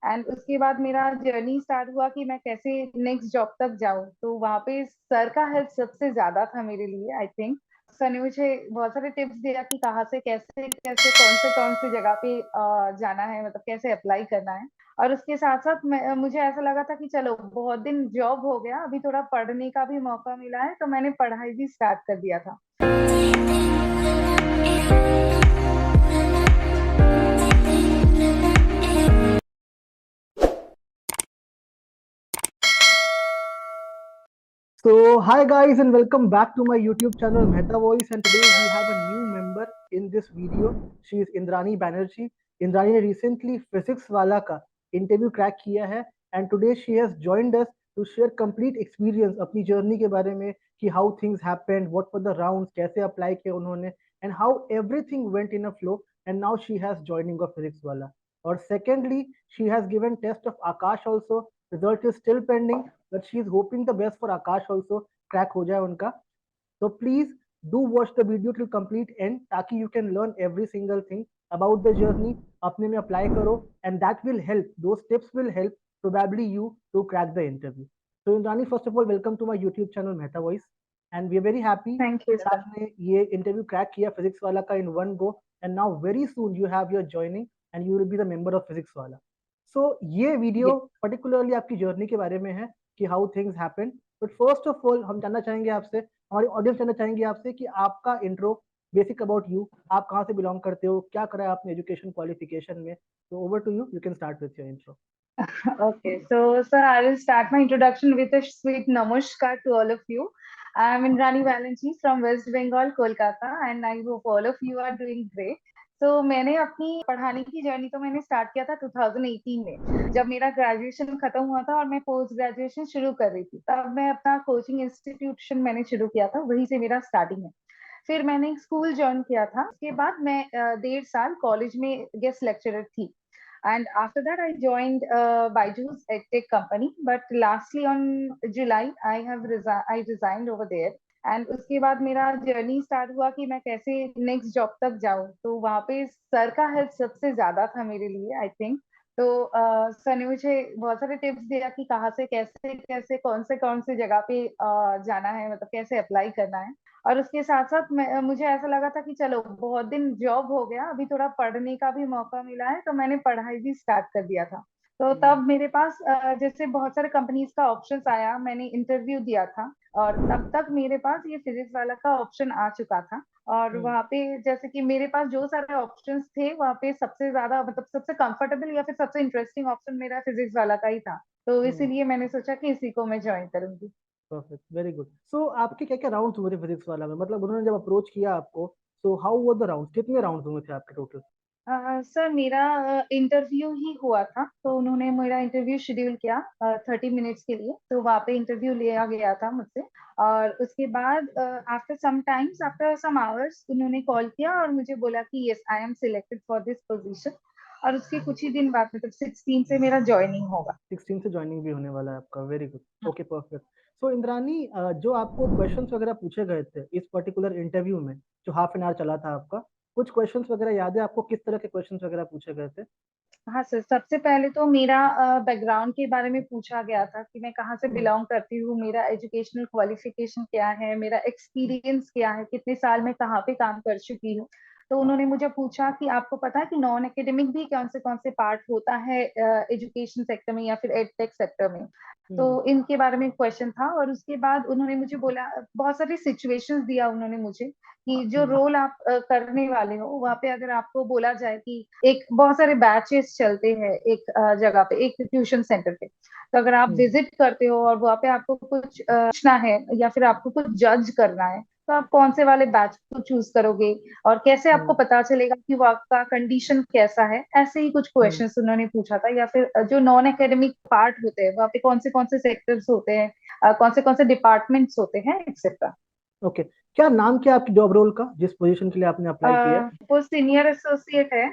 And उसके बाद मेरा जर्नी स्टार्ट हुआ कि मैं कैसे नेक्स्ट जॉब तक जाऊं। तो वहां पे सर का हेल्प सबसे ज्यादा था मेरे लिए, आई थिंक। सर ने मुझे बहुत सारे टिप्स दिया कि कहाँ से कैसे कैसे कौन से जगह पे जाना है, मतलब कैसे अप्लाई करना है। और उसके साथ साथ मुझे ऐसा लगा था कि चलो बहुत दिन जॉब हो गया, अभी थोड़ा पढ़ने का भी मौका मिला है, तो मैंने पढ़ाई भी स्टार्ट कर दिया था। So, hi guys, and welcome back to my YouTube channel Mehta Voice. And today we have a new member in this video. She is Indrani Banerjee. Indrani ने recently physics वाला का interview crack किया है, and today she has joined us to share complete experience अपनी journey के बारे में कि how things happened, what were the rounds, कैसे apply किया उन्होंने, and how everything went in a flow. And now she has joining of physics वाला. और secondly, she has given test of Akash also. Result is still pending, but she is hoping the best for Akash also crack हो जाए उनका. So please do watch the video till complete end ताकि you can learn every single thing about the journey, अपने में apply करो, and that will help, those tips will help probably you to crack the interview. So Indrani, first of all, welcome to my YouTube channel Mehta Voice, and we are very happy thank you that sir. आपने ये interview crack किया physics वाला का in one go, and now very soon you have your joining and you will be the member of physics वाला. So ये video particularly आपकी journey के बारे में है कि how things happen. But first of all हम जानना चाहेंगे आपसे, हमारी ऑडियंस जानना चाहेंगे आपसे कि आपका इंट्रो, बेसिक अबाउट यू, आप कहाँ से बिलोंग करते हो, क्या करा है आपने एजुकेशन क्वालिफिकेशन में. तो over to you, you can start with your intro. Okay, so sir, I will start my introduction with a sweet namaskar to all of you. I am Indrani Banerjee from West Bengal, Kolkata, and I hope all of you are doing great. तो मैंने अपनी पढ़ाने की journey तो मैंने start किया था 2018 में, जब मेरा ग्रेजुएशन खत्म हुआ था और मैं पोस्ट ग्रेजुएशन शुरू कर रही थी। तब मैं अपना कोचिंग इंस्टीट्यूशन मैंने शुरू किया था, वहीं से मेरा स्टार्टिंग है। फिर मैंने एक स्कूल ज्वाइन किया था, उसके बाद मैं 1.5 साल कॉलेज में गेस्ट लेक्चरर थी। And after that, I joined Byju's EdTech company. But lastly, on July, I resigned over there. And उसके बाद मेरा जर्नी स्टार्ट हुआ कि मैं कैसे नेक्स्ट जॉब तक जाऊं। तो वहां पे सर का हेल्प सबसे ज्यादा था मेरे लिए, आई थिंक। तो सर ने मुझे बहुत सारे टिप्स दिया कि कहाँ से कैसे कैसे कौन से जगह पे जाना है, मतलब कैसे अप्लाई करना है। और उसके साथ साथ मुझे ऐसा लगा था कि चलो बहुत दिन जॉब हो गया, अभी थोड़ा पढ़ने का भी मौका मिला है, तो मैंने पढ़ाई भी स्टार्ट कर दिया था। तो तब मेरे पास जैसे बहुत सारे कंपनीज का ऑप्शंस आया, मैंने इंटरव्यू दिया था। और तब तक मेरे पास ये फिजिक्स वाला का ऑप्शन आ चुका था। और वहाँ पे जैसे कि मेरे पास जो सारे ऑप्शंस थे, वहाँ पे सबसे ज्यादा मतलब सबसे कंफर्टेबल या फिर सबसे इंटरेस्टिंग ऑप्शन मेरा फिजिक्स वाला का ही था। तो इसीलिए मैंने सोचा कि इसी को मैं ज्वाइन करूंगी। Perfect, very good. सो आपके क्या क्या राउंड्स हुए थे फिजिक्स वाला में, मतलब उन्होंने जब अप्रोच किया आपको, so how were the rounds, कितने राउंड्स हुए थे आपके टोटल? सर मेरा इंटरव्यू ही हुआ था, तो उन्होंने मेरा इंटरव्यू शेड्यूल किया 30 मिनट्स के लिए। तो वहाँ पे इंटरव्यू लिया गया था मुझसे। और उसके बाद आफ्टर सम आवर्स उन्होंने कॉल किया और मुझे बोला कि yes, I am selected for this position. और उसके कुछ ही दिन बाद, मतलब 16 से मेरा ज्वाइनिंग होगा। 16 से ज्वाइनिंग भी होने वाला है आपका, very good. Okay, perfect. So Indrani, जो आपको क्वेश्चंस वगैरह पूछे गए थे इस पर्टिकुलर इंटरव्यू में, जो हाफ एन आवर चला था आपका, कुछ क्वेश्चंस वगैरह याद है आपको, किस तरह के क्वेश्चंस वगैरह पूछे गए थे? हाँ सर, सबसे पहले तो मेरा बैकग्राउंड के बारे में पूछा गया था कि मैं कहाँ से बिलोंग करती हूँ, मेरा एजुकेशनल क्वालिफिकेशन क्या है, मेरा एक्सपीरियंस क्या है, कितने साल में कहाँ पे काम कर चुकी हूँ। तो उन्होंने मुझे पूछा कि आपको पता है कि नॉन एकेडमिक भी कौन से पार्ट होता है एजुकेशन सेक्टर में या फिर एडटेक सेक्टर में। तो हम्म. इनके बारे में क्वेश्चन था। और उसके बाद उन्होंने मुझे बोला, बहुत सारी सिचुएशंस दिया उन्होंने मुझे कि जो हम्म. रोल आप करने वाले हो वहां पे, अगर आपको बोला जाए कि एक बहुत सारे बैचेस चलते हैं एक जगह पे, एक ट्यूशन सेंटर पे। तो अगर आप हम्म. विजिट करते हो और वहां पे आपको कुछ पूछना है या फिर आपको कुछ जज करना है, तो आप कौन से वाले बैच को चूज करोगे, और कैसे आपको हम्म. पता चलेगा कि वहाँ का कंडीशन कैसा है। ऐसे ही कुछ हम्म. क्वेश्चंस उन्होंने पूछा था। या फिर जो नॉन एकेडमिक पार्ट होते हैं, वहाँ पे कौन से सेक्टर्स होते हैं, कौन से डिपार्टमेंट्स होते हैं, एक्सेट्रा। ओके. क्या नाम क्या है आपकी जॉब रोल का, जिस पोजीशन के लिए आपने अप्लाई किया? वो सीनियर एसोसिएट है,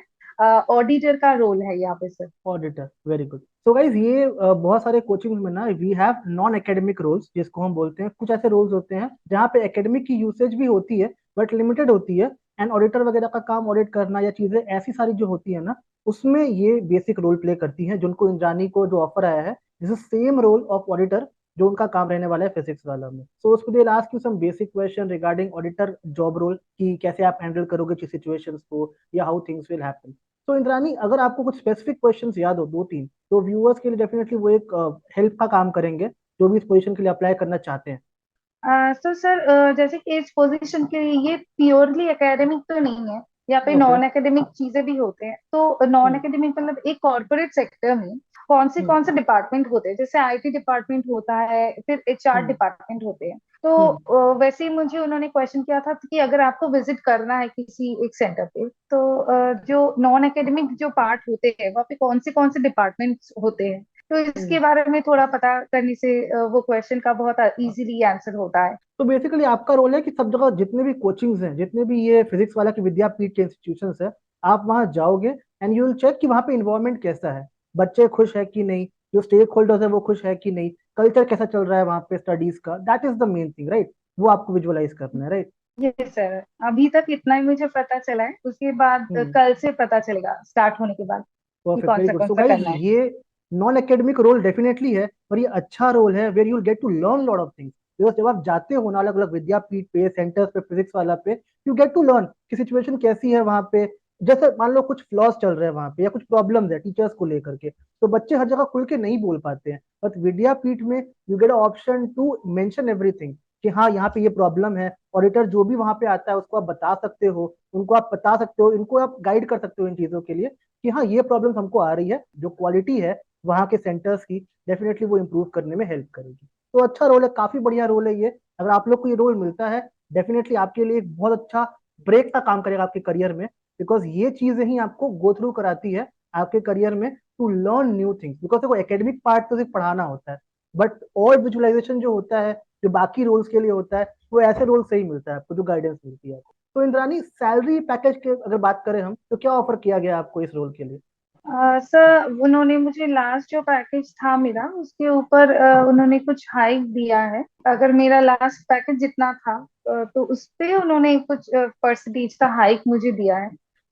ऑडिटर का रोल है यहाँ पे sir. Auditor, very good. So guys, ये बहुत सारे कोचिंग में ना we have non academic roles, जिसको हम बोलते हैं. कुछ ऐसे रोल्स होते हैं जहाँ पे एकेडमिक की यूसेज भी होती है बट लिमिटेड होती है, एंड ऑडिटर वगैरह का काम ऑडिट करना या चीजें ऐसी सारी जो होती है ना, उसमें ये बेसिक रोल प्ले करती हैं। जो उनको इंद्रानी को जो ऑफर आया है, this is same role of auditor जो उनका काम रहने वाला है फिजिक्स वाला में। सो उसको they ask you some basic question regarding auditor job role, कि कैसे आप हैंडल करोगे किसी सिचुएशंस को, या हाउ थिंग्स विल हैपन। तो इंद्रानी, अगर आपको कुछ स्पेसिफिक क्वेश्चंस याद हो, दो तीन, तो व्यूअर्स के लिए डेफिनेटली वो एक हेल्प का काम करेंगे, जो भी इस पोजीशन के लिए अप्लाई करना चाहते हैं। तो सर, जैसे कि इस पोजीशन के लिए ये प्योरली एकेडमिक तो नहीं है, यहाँ पे ओके। नॉन एकेडमिक चीजें भी होते हैं। तो नॉन हम्म। एकेडमिक मतलब एक कॉर्पोरेट सेक्टर में हम्म। कौन से डिपार्टमेंट होते हैं, जैसे आईटी डिपार्टमेंट होता है, फिर एचआर हम्म। डिपार्टमेंट होते हैं। तो हम्म। वैसे ही मुझे उन्होंने क्वेश्चन किया था कि अगर आपको विजिट करना है किसी एक सेंटर पे, तो जो नॉन एकेडमिक जो पार्ट होते हैं वहाँ पे कौन से डिपार्टमेंट्स होते हैं, तो हम्म। इसके बारे में थोड़ा पता करने से वो क्वेश्चन का बहुत इजीली आंसर होता है। तो बेसिकली आपका रोल है कि सब जगह जितने भी कोचिंग्स हैं, जितने भी ये फिजिक्स वाला की विद्यापीठ के इंस्टीट्यूशंस है, आप वहां जाओगे एंड यू विल चेक कि वहां पे इन्वायरमेंट कैसा है, बच्चे खुश है कि नहीं, जो स्टेक होल्डर्स है वो खुश है कि नहीं, कल्चर कैसा चल रहा है वहां पे स्टडीज का, that is the main thing, right? वो आपको विजुअलाइज करना है, राइट? ये सर, अभी तक इतना ही मुझे पता चला है, उसके बाद हम्म। कल से पता चलेगा स्टार्ट होने के बाद कि परफेक्ट, वेरी गुड। कौन सो सा गाइज, करना है। ये नॉन एकेडमिक रोल डेफिनेटली है, और ये अच्छा रोल है where you will get to learn lot of things. Because जब आप जाते हो ना अलग अलग विद्यापीठ पे, सेंटर्स पे, फिजिक्स वाला पे, यू गेट टू लर्न कि सिचुएशन कैसी है वहां पे। जैसे मान लो कुछ फ्लॉज चल रहे हैं वहां पे, या कुछ प्रॉब्लम्स है टीचर्स को लेकर के, तो बच्चे हर जगह खुल के नहीं बोल पाते हैं, बट विद्यापीठ में you get option to mention everything, कि हाँ यहाँ पे ये प्रॉब्लम है। ऑडिटर जो भी वहां पे आता है उसको आप बता सकते हो, उनको आप बता सकते हो, इनको आप गाइड कर सकते हो इन चीजों के लिए, कि हाँ ये प्रॉब्लम हमको आ रही है, जो क्वालिटी है वहाँ के सेंटर्स की, डेफिनेटली वो इम्प्रूव करने में हेल्प करेगी। तो अच्छा रोल है, काफी बढ़िया रोल है ये। अगर आप लोग को ये रोल मिलता है, डेफिनेटली आपके लिए एक बहुत अच्छा ब्रेक का काम करेगा आपके करियर में, बिकॉज ये चीजें ही आपको गो थ्रू कराती है आपके करियर में, to learn new things. Because देखो, एकेडमिक पार्ट तो सिर्फ पढ़ाना होता है, बट और विजुअलाइजेशन जो होता है, जो बाकी रोल्स के लिए होता है, वो ऐसे रोल से ही मिलता है आपको, जो गाइडेंस मिलती है आपको। तो इंद्रानी, सैलरी पैकेज के अगर बात करें हम, तो क्या ऑफर किया गया आपको इस रोल के लिए? सर, उन्होंने मुझे लास्ट जो पैकेज था मेरा, उसके ऊपर उन्होंने कुछ हाइक दिया है। अगर मेरा लास्ट पैकेज जितना था, तो उस पे उन्होंने कुछ परसेंटेज का हाइक मुझे दिया है।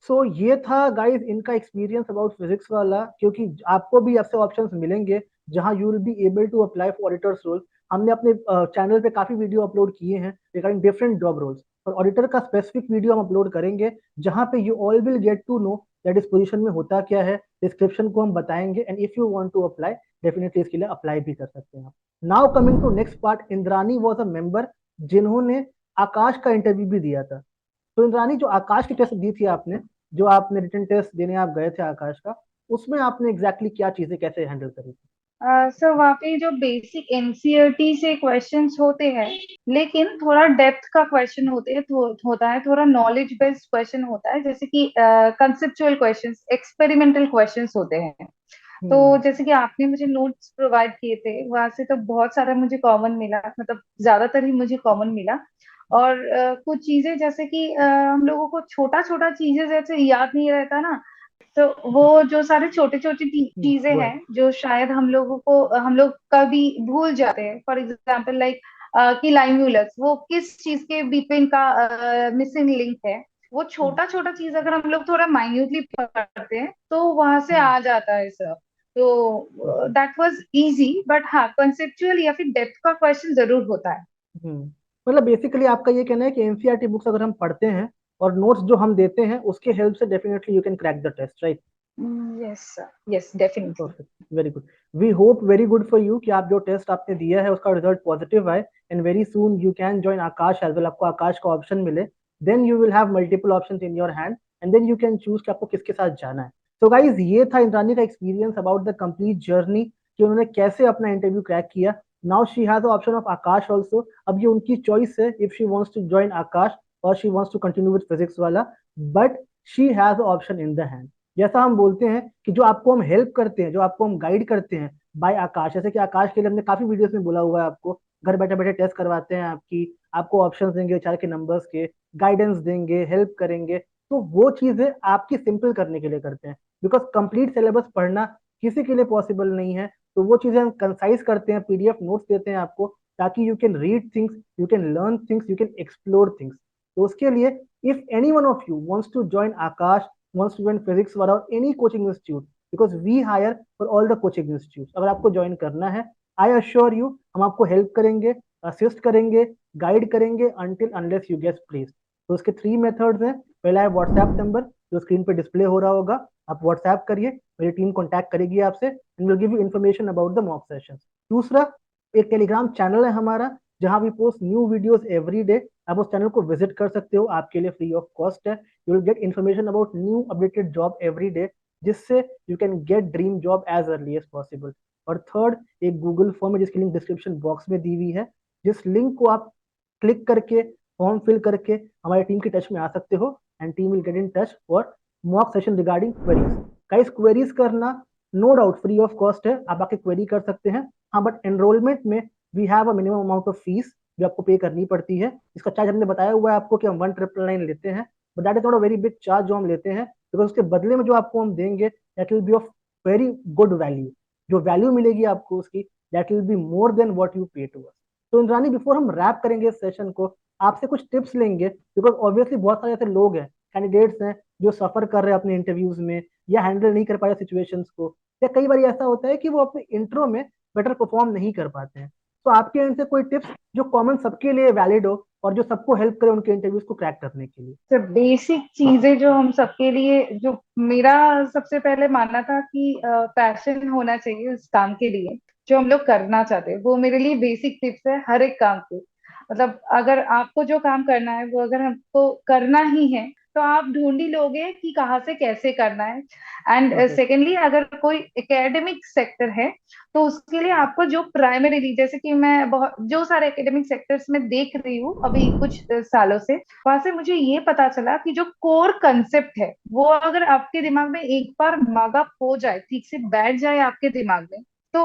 सो ये था गाइस इनका एक्सपीरियंस अबाउट फिजिक्स वाला, क्योंकि आपको भी ऐसे ऑप्शंस मिलेंगे जहां you will be able to apply for auditors role. हमने अपने चैनल पे काफी वीडियो अपलोड किए हैं रिगार्डिंग डिफरेंट जॉब रोल्स, और ऑडिटर का स्पेसिफिक वीडियो हम अपलोड करेंगे, जहां पे you all will get to know that इस पोजीशन में होता क्या है। डिस्क्रिप्शन को हम बताएंगे, and if you want to apply, definitely इसके लिए अप्लाई भी कर सकते हैं आप। Now coming to next part, Indrani was a member जिन्होंने आकाश का इंटरव्यू भी दिया था। तो इंद्रानी, जो आकाश की टेस्ट दी थी आपने, जो आपने रिटन टेस्ट देने आप गए थे आकाश का, उसमें आपने एग्जैक्टली क्या चीजें कैसे हैंडल करी थी? सर, वहाँ पे जो बेसिक एनसीईआरटी से क्वेश्चंस होते हैं, लेकिन थोड़ा डेप्थ का क्वेश्चन होता है, थोड़ा नॉलेज बेस्ड क्वेश्चन होता है, जैसे कि कंसेप्चुअल क्वेश्चंस, एक्सपेरिमेंटल क्वेश्चंस होते हैं। तो हम्म। जैसे कि आपने मुझे नोट्स प्रोवाइड किए थे, वहां से तो बहुत सारा मुझे कॉमन मिला, मतलब ज्यादातर ही मुझे कॉमन मिला। और कुछ चीजें जैसे कि हम लोगों को छोटा छोटा चीजें जैसे याद नहीं रहता ना, तो वो जो सारे छोटे छोटे चीजें गुड। हैं जो शायद हम लोग कभी भूल जाते हैं। फॉर एग्जाम्पल लाइक कि लाइम्यूलस वो किस चीज के बीच में इनका मिसिंग लिंक है, वो छोटा छोटा चीज अगर हम लोग थोड़ा माइन्यूटली पढ़ते हैं तो वहां से आ जाता है सब। तो perfect. That was easy, but हाँ, कंसेप्चुअल या फिर डेप्थ का क्वेश्चन जरूर होता है। हम्म। मतलब बेसिकली आपका ये कहना है कि एनसीईआरटी बुक्स अगर हम पढ़ते हैं और नोट्स जो हम देते हैं उसके हेल्प से definitely you can crack the test, right? Yes sir, yes definitely. Perfect, very good. We hope very good for you कि आप जो टेस्ट आपने दिया है उसका रिजल्ट पॉजिटिव आए, and very soon you can join Aakash as well, आपको आकाश का ऑप्शन मिले। Then you will have multiple options in your hand, and then you can choose कि आपको किसके साथ जाना है। तो गाइज, ये था इंद्रानी का experience about the complete journey, कि उन्होंने कैसे अपना इंटरव्यू क्रैक किया। Now she has the option of Aakash also. अब ये उनकी चॉइस है if she wants to join Aakash और she wants to continue with physics वाला, but she has the option in the hand. जैसा हम बोलते हैं कि जो आपको हम हेल्प करते हैं, जो आपको हम गाइड करते हैं बाय आकाश, जैसे कि आकाश के लिए हमने काफी वीडियोस में बोला हुआ है, आपको घर बैठे बैठे टेस्ट करवाते हैं आपकी, आपको ऑप्शंस देंगे चार के नंबर्स के, गाइडेंस देंगे, हेल्प करेंगे। तो वो चीजें आपकी सिंपल करने के लिए करते हैं, बिकॉज कंप्लीट सिलेबस पढ़ना किसी के लिए पॉसिबल नहीं है। तो वो चीजें हम कंसाइज करते हैं, पीडीएफ नोट्स देते हैं आपको, ताकि you can read things, you can learn things, you can explore things. तो उसके लिए If any one of you wants to join Akash, wants to join Physics Wala or any coaching institute, because we hire for all the coaching institutes, अगर आपको join करना है, I assure you हम आपको help करेंगे, assist करेंगे, guide करेंगे until unless you get placed. तो उसके 3 मेथड्स हैं. पहला है व्हाट्सएप नंबर जो स्क्रीन पे डिस्प्ले हो रहा होगा, आप व्हाट्सएप करिए, मेरी टीम कॉन्टैक्ट करेगी आपसे and will give you information about the mock session. दूसरा, एक टेलीग्राम चैनल है हमारा जहां भी post new videos every day. आप उस चैनल को विजिट कर सकते हो, आपके लिए फ्री ऑफ कॉस्ट है. You will get information about new updated job every day, जिससे you can get dream job as early as possible. और थर्ड, एक गूगल फॉर्म है जिसकी लिंक डिस्क्रिप्शन बॉक्स में दी हुई है, जिस लिंक को आप क्लिक करके फॉर्म फिल करके हमारी टीम की टच में आ सकते हो and team will get in touch for mock session regarding queries. Guys, queries करना no doubt free of cost है, आप आके क्वेरी कर सकते हैं. हाँ, बट एनरोलमेंट में we have a minimum amount of fees जो आपको पे करनी पड़ती है. इसका चार्ज हमने बताया हुआ है आपको कि हम 1999 लेते हैं, but that is not a very big charge जो हम लेते हैं, बिकॉज उसके बदले में जो आपको हम देंगे that will be of very good value. जो वैल्यू मिलेगी आपको उसकी, that will be more than what you पे टू अस. तो इंद्रानी, बिफोर हम रैप करेंगे इस सेशन को, आपसे कुछ टिप्स लेंगे, बिकॉज ऑब्वियसली बहुत सारे ऐसे लोग हैं, कैंडिडेट्स हैं जो सफर कर रहे हैं अपने इंटरव्यूज में या हैंडल नहीं कर पा रहे सिचुएशंस को, या कई बार ऐसा होता है कि वो अपने इंट्रो में बेटर परफॉर्म नहीं कर पाते हैं. तो आपके एंड से कोई टिप्स जो कॉमन सबके लिए वैलिड हो और जो सबको हेल्प करे उनके इंटरव्यूज को क्रैक करने के लिए? तो बेसिक चीजें जो हम सबके लिए, जो मेरा सबसे पहले मानना था कि पैशन होना चाहिए उस काम के लिए जो हम लोग करना चाहते हैं, वो मेरे लिए बेसिक टिप्स है हर एक काम के. मतलब अगर आपको जो काम करना है वो अगर हमको करना ही है तो आप ढूंढ ही लोगे कि कहाँ से कैसे करना है. And Okay. सेकेंडली, अगर कोई एकेडमिक सेक्टर है तो उसके लिए आपको जो प्राइमरीली, जैसे कि मैं बहुत जो सारे एकेडमिक सेक्टर्स में देख रही हूँ अभी कुछ सालों से, वहां से मुझे ये पता चला कि जो कोर कंसेप्ट है वो अगर आपके दिमाग में एक बार मग अप हो जाए, ठीक से बैठ जाए आपके दिमाग में, तो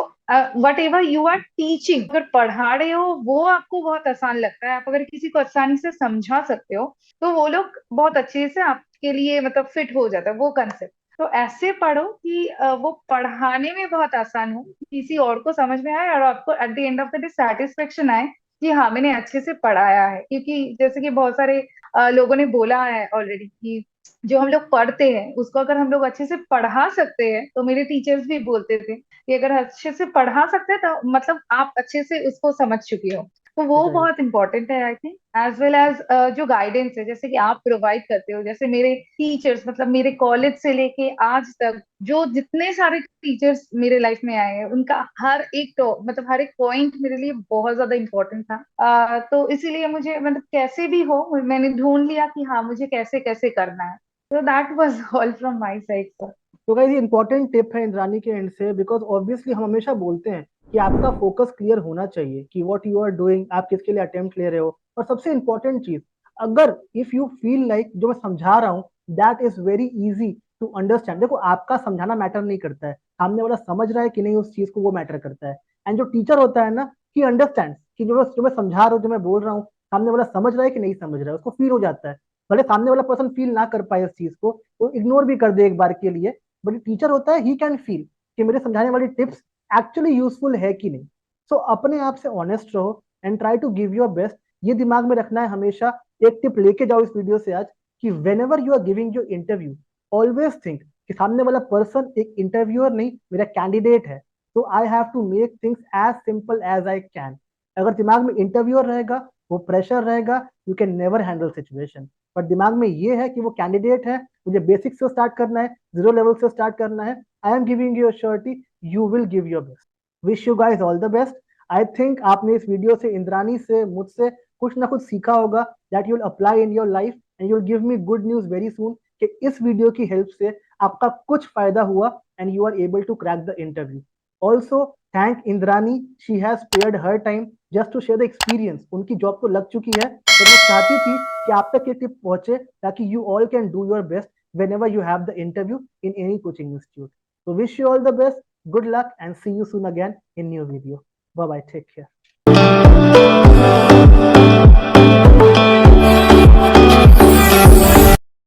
whatever you are teaching, अगर पढ़ा रहे हो वो आपको बहुत आसान लगता है. आप अगर किसी को आसानी से समझा सकते हो तो वो लोग बहुत अच्छे से आपके लिए मतलब फिट हो जाता है वो कंसेप्ट. तो ऐसे पढ़ो कि वो पढ़ाने में बहुत आसान हो, किसी और को समझ में आए और आपको at the end of the day satisfaction आए कि हाँ मैंने अच्छे से पढ़ाया है. क्योंकि जैसे कि बहुत सारे लोगों ने बोला है ऑलरेडी कि जो हम लोग पढ़ते हैं उसको अगर हम लोग अच्छे से पढ़ा सकते हैं, तो मेरे टीचर्स भी बोलते थे कि अगर अच्छे से पढ़ा सकते हैं तो मतलब आप अच्छे से उसको समझ चुके हो. तो वो Right. बहुत इंपॉर्टेंट है I think, as well as जो गाइडेंस है जैसे कि आप प्रोवाइड करते हो. जैसे मेरे टीचर्स, मतलब मेरे कॉलेज से लेके आज तक जो जितने सारे टीचर्स मेरे लाइफ में आए हैं उनका हर एक तो मतलब हर एक पॉइंट मेरे लिए बहुत ज्यादा इंपॉर्टेंट था. तो इसीलिए मुझे मतलब कैसे भी हो मैंने ढूंढ लिया कि हाँ मुझे कैसे कैसे करना है. तो that was all from my side sir. तो गाइस, ये इंपॉर्टेंट टिप है इंद्रानी के एंड से, बिकॉज ऑब्वियसली हम हमेशा बोलते हैं कि आपका फोकस क्लियर होना चाहिए कि व्हाट यू आर डूइंग, आप किसके लिए अटेम्प्ट ले रहे हो. और सबसे इंपॉर्टेंट चीज, अगर इफ यू फील लाइक जो मैं समझा रहा हूँ that is very easy to understand. देखो, आपका समझाना मैटर नहीं करता है, सामने वाला समझ रहा है कि नहीं उस चीज को, वो मैटर करता है. एंड जो टीचर होता है ना, ही अंडरस्टैंड कि जो मैं समझा रहा हूँ, जो मैं बोल रहा हूँ, सामने वाला समझ रहा है कि नहीं समझ रहा है, उसको फील हो जाता है. भले सामने वाला पर्सन फील ना कर पाए इस चीज को, वो इग्नोर भी कर दे एक बार के लिए, बट टीचर होता है ही कैन फील कि मेरे समझाने वाली टिप्स एक्चुअली यूजफुल है कि नहीं. सो अपने आप से ऑनेस्ट रहो and try to give your best. ये दिमाग में रखना है हमेशा. एक टिप लेके जाओ इस वीडियो से आज कि whenever you are giving your interview, always think कि सामने वाला पर्सन एक इंटरव्यूअर नहीं, मेरा कैंडिडेट है. तो I have to make things as simple as I can. अगर दिमाग में इंटरव्यूअर रहेगा, वो प्रेशर रहेगा, you can never handle situation. But दिमाग में ये है कि वो कैंडिडेट है, मुझे बेसिक से स्टार्ट करना है, 0 लेवल से स्टार्ट करना है. I am giving you surety you will give your best. Wish you guys all the best. I think आपने इस वीडियो से, इंद्रानी से, मुझसे कुछ ना कुछ सीखा होगा that you will apply in your life and you will give me good news very soon कि इस वीडियो की हेल्प से आपका कुछ फायदा हुआ and you are able to crack the interview. Also thank Indrani, she has spared her time just to share the experience. उनकी job तो लग चुकी है, पर वो चाहती थी कि आप तक ये टिप पहुंचे ताकि you all can do your best whenever you have the interview in any coaching institute. So wish you all the best, good luck, and see you soon again in new video. Bye bye, take care.